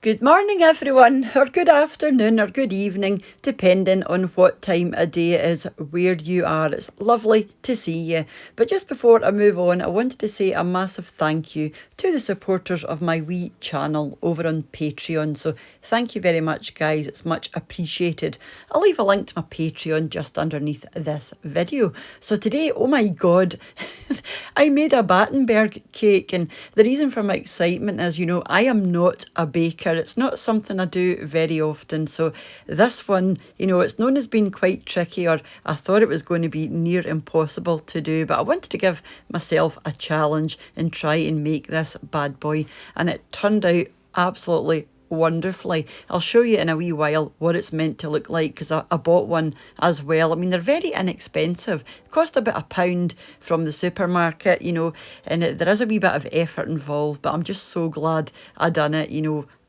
Good morning, everyone, or good afternoon, or good evening, depending on what time of day it is where you are. It's lovely to see you. But just before I move on, I wanted to say a massive thank you to the supporters of my wee channel over on Patreon. So thank you very much, guys. It's much appreciated. I'll leave a link to my Patreon just underneath this video. So today, oh my God, I made a Battenberg cake, and the reason for my excitement is, I am not a baker. It's not something I do very often. So this one, it's known as being quite tricky, or I thought it was going to be near impossible to do, but I wanted to give myself a challenge and try and make this bad boy. And it turned out absolutely wonderfully. I'll show you in a wee while what it's meant to look like, because I bought one as well. I mean, they're very inexpensive. Cost about £1 from the supermarket, and there is a wee bit of effort involved, but I'm just so glad I done it.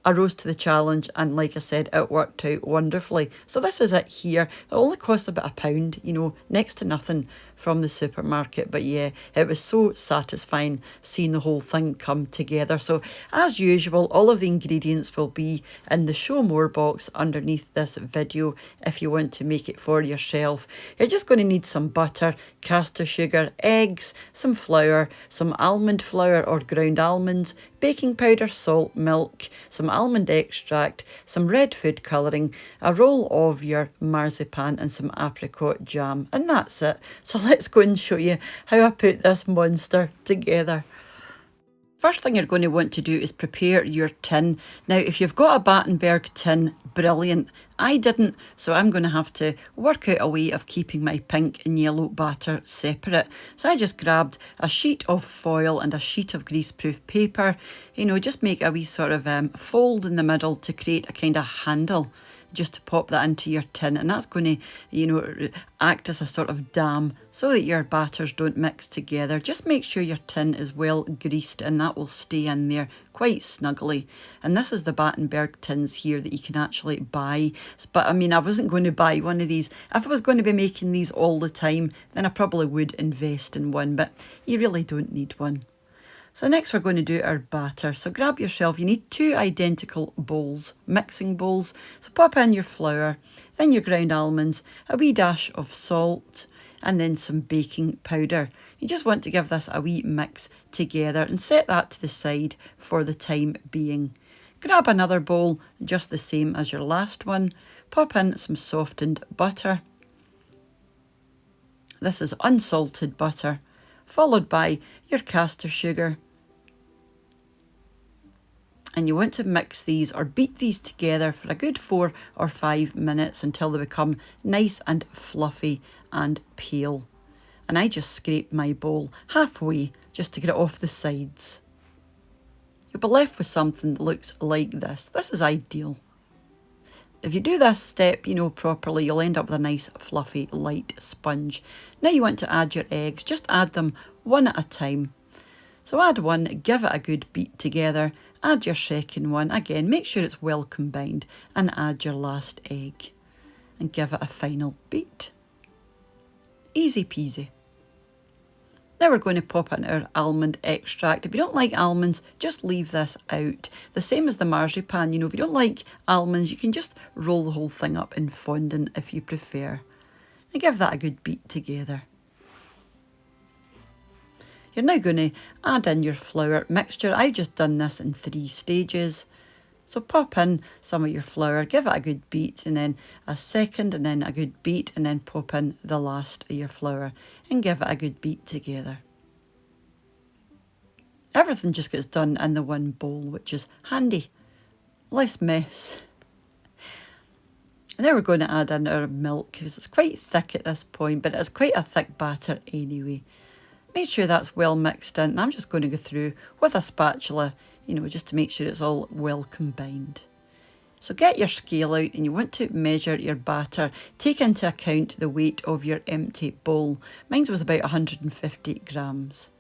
I rose to the challenge, and like I said, it worked out wonderfully. So this is it here. It only cost about £1, next to nothing from the supermarket. But yeah, it was so satisfying seeing the whole thing come together. So as usual, all of the ingredients will be in the show more box underneath this video if you want to make it for yourself. You're just going to need some butter, caster sugar, eggs, some flour, some almond flour or ground almonds, baking powder, salt, milk, some almond extract, some red food colouring, a roll of your marzipan and some apricot jam, and that's it. So let's go and show you how I put this monster together. First thing you're going to want to do is prepare your tin. Now, if you've got a Battenberg tin, brilliant. I didn't, so I'm going to have to work out a way of keeping my pink and yellow batter separate. So I just grabbed a sheet of foil and a sheet of greaseproof paper. Just make a wee sort of fold in the middle to create a kind of handle, just to pop that into your tin, and that's going to, act as a sort of dam so that your batters don't mix together. Just make sure your tin is well greased, and that will stay in there quite snugly. And this is the Battenberg tins here that you can actually buy. But I mean, I wasn't going to buy one of these. If I was going to be making these all the time, then I probably would invest in one, but you really don't need one. So next we're going to do our batter. So grab yourself, you need 2 identical bowls, mixing bowls. So pop in your flour, then your ground almonds, a wee dash of salt, and then some baking powder. You just want to give this a wee mix together and set that to the side for the time being. Grab another bowl, just the same as your last one. Pop in some softened butter. This is unsalted butter, followed by your caster sugar. And you want to mix these or beat these together for a good 4 or 5 minutes until they become nice and fluffy and pale. And I just scrape my bowl halfway just to get it off the sides. You'll be left with something that looks like this. This is ideal. If you do this step, properly, you'll end up with a nice fluffy light sponge. Now you want to add your eggs. Just add them one at a time. So add one, give it a good beat together, add your second one, again make sure it's well combined, and add your last egg and give it a final beat. Easy peasy. Now we're going to pop in our almond extract. If you don't like almonds, just leave this out. The same as the marzipan, if you don't like almonds, you can just roll the whole thing up in fondant if you prefer. And give that a good beat together. You're now going to add in your flour mixture. I've just done this in 3 stages. So pop in some of your flour, give it a good beat, and then a second, and then a good beat, and then pop in the last of your flour and give it a good beat together. Everything just gets done in the one bowl, which is handy. Less mess. And then we're going to add in our milk, because it's quite thick at this point, but it's quite a thick batter anyway. Make sure that's well mixed in, and I'm just going to go through with a spatula, just to make sure it's all well combined. So get your scale out, and you want to measure your batter. Take into account the weight of your empty bowl. Mine was about 150 grams.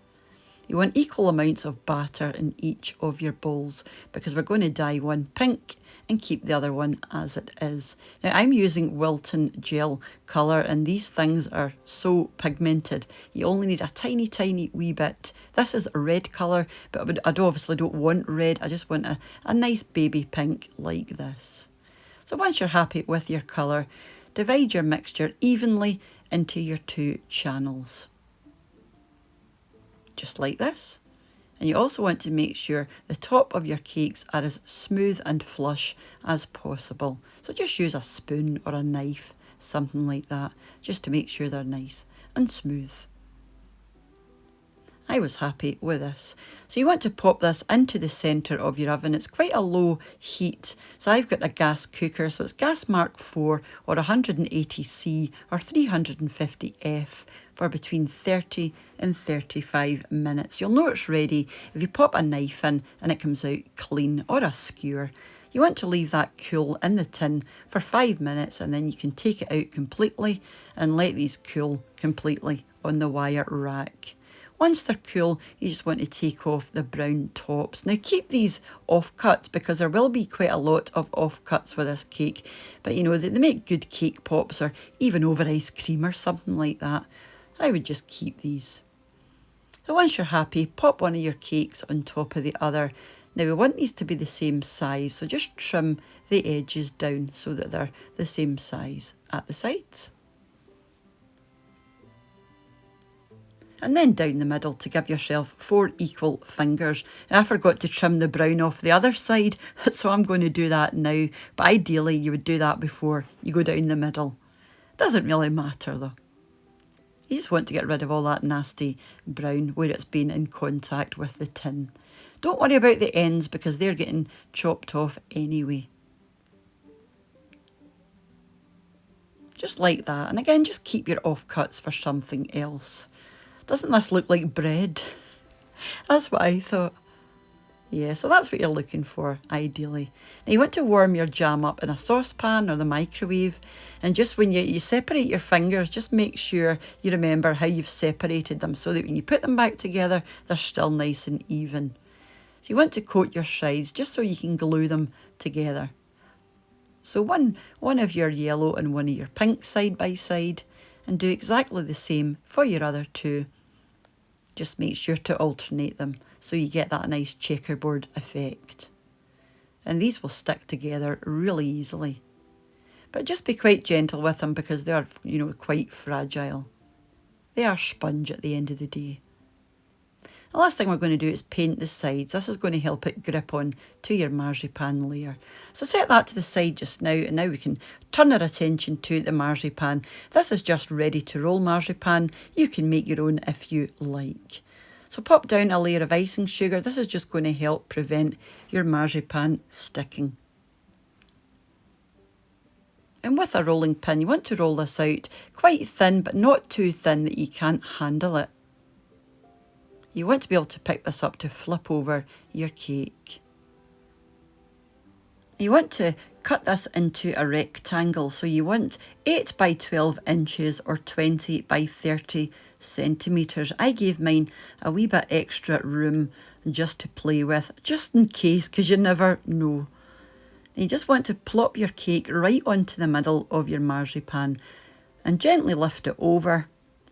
You want equal amounts of batter in each of your bowls because we're going to dye one pink and keep the other one as it is. Now I'm using Wilton gel colour, and these things are so pigmented. You only need a tiny, tiny wee bit. This is a red colour, but I obviously don't want red. I just want a nice baby pink like this. So once you're happy with your colour, divide your mixture evenly into your 2 channels. Just like this. And you also want to make sure the top of your cakes are as smooth and flush as possible. So just use a spoon or a knife, something like that, just to make sure they're nice and smooth. I was happy with this. So you want to pop this into the centre of your oven. It's quite a low heat. So I've got a gas cooker, so it's gas mark 4 or 180C or 350F for between 30 and 35 minutes. You'll know it's ready if you pop a knife in and it comes out clean, or a skewer. You want to leave that cool in the tin for 5 minutes, and then you can take it out completely and let these cool completely on the wire rack. Once they're cool, you just want to take off the brown tops. Now keep these offcuts because there will be quite a lot of offcuts with this cake. But you know, they make good cake pops, or even over ice cream or something like that. So I would just keep these. So once you're happy, pop one of your cakes on top of the other. Now we want these to be the same size, so just trim the edges down so that they're the same size at the sides. And then down the middle to give yourself 4 equal fingers. And I forgot to trim the brown off the other side, so I'm going to do that now. But ideally you would do that before you go down the middle. Doesn't really matter though. You just want to get rid of all that nasty brown where it's been in contact with the tin. Don't worry about the ends because they're getting chopped off anyway. Just like that. And again, just keep your offcuts for something else. Doesn't this look like bread? That's what I thought. Yeah, so that's what you're looking for, ideally. Now you want to warm your jam up in a saucepan or the microwave. And just when you separate your fingers, just make sure you remember how you've separated them so that when you put them back together, they're still nice and even. So you want to coat your sides just so you can glue them together. So one of your yellow and one of your pink side by side, and do exactly the same for your other 2. Just make sure to alternate them so you get that nice checkerboard effect. And these will stick together really easily. But just be quite gentle with them because they are, you know, quite fragile. They are sponge at the end of the day. The last thing we're going to do is paint the sides. This is going to help it grip on to your marzipan layer. So set that to the side just now, and now we can turn our attention to the marzipan. This is just ready to roll marzipan. You can make your own if you like. So pop down a layer of icing sugar. This is just going to help prevent your marzipan sticking. And with a rolling pin, you want to roll this out quite thin, but not too thin that you can't handle it. You want to be able to pick this up to flip over your cake. You want to cut this into a rectangle, so you want 8 by 12 inches or 20 by 30 centimetres. I gave mine a wee bit extra room just to play with, just in case, because you never know. You just want to plop your cake right onto the middle of your marzipan and gently lift it over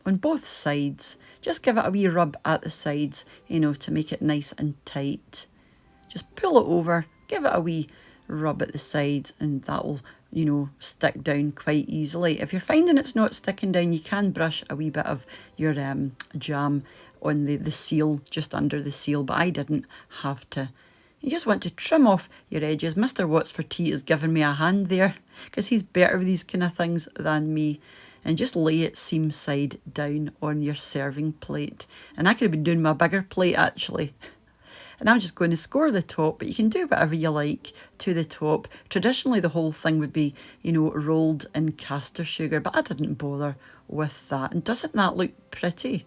on both sides. Just give it a wee rub at the sides, you know, to make it nice and tight. Just pull it over, give it a wee rub at the sides, and that will, you know, stick down quite easily. If you're finding it's not sticking down, you can brush a wee bit of your jam on the seal, just under the seal, but I didn't have to. You just want to trim off your edges. Mr. Watts for Tea is giving me a hand there because he's better with these kind of things than me. And just lay it seam side down on your serving plate. And I could have been doing my bigger plate actually. And I'm just going to score the top, but you can do whatever you like to the top. Traditionally the whole thing would be, you know, rolled in caster sugar, but I didn't bother with that. And doesn't that look pretty?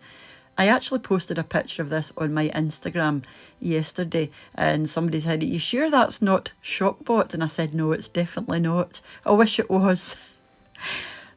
I actually posted a picture of this on my Instagram yesterday, and somebody said, "Are you sure that's not shop bought?" And I said, "No, it's definitely not. I wish it was."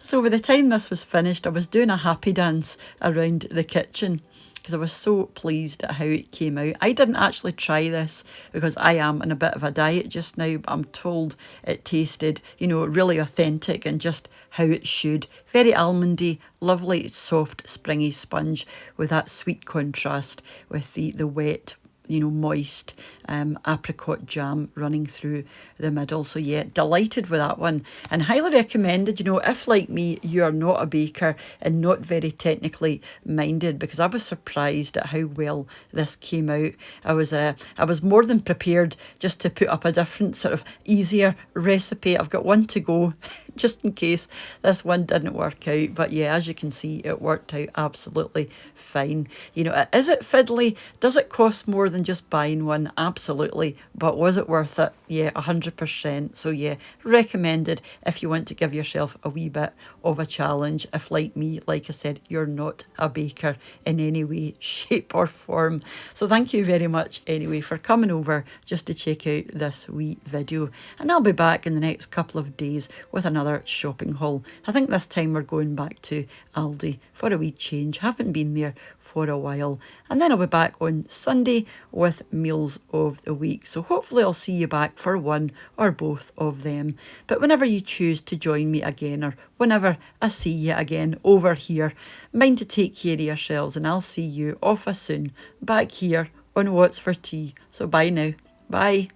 So by the time this was finished, I was doing a happy dance around the kitchen because I was so pleased at how it came out. I didn't actually try this because I am on a bit of a diet just now, but I'm told it tasted, you know, really authentic and just how it should. Very almondy, lovely, soft, springy sponge with that sweet contrast with the wet, you know, moist apricot jam running through the middle. So yeah, delighted with that one and highly recommended, you know, if like me, you are not a baker and not very technically minded, because I was surprised at how well this came out. I was more than prepared just to put up a different sort of easier recipe. I've got one to go just in case this one didn't work out. But yeah, as you can see, it worked out absolutely fine. You know, is it fiddly? Does it cost more than just buying one? Absolutely. But was it worth it? Yeah, 100%. So yeah, recommended if you want to give yourself a wee bit of a challenge. If like me, like I said, you're not a baker in any way, shape or form. So thank you very much anyway for coming over just to check out this wee video. And I'll be back in the next couple of days with another shopping haul. I think this time we're going back to Aldi for a wee change. Haven't been there for a while. And then I'll be back on Sunday with meals of the week. So hopefully I'll see you back for one or both of them. But whenever you choose to join me again, or whenever I see you again over here, mind to take care of yourselves, and I'll see you off a soon back here on What's for Tea. So bye now. Bye.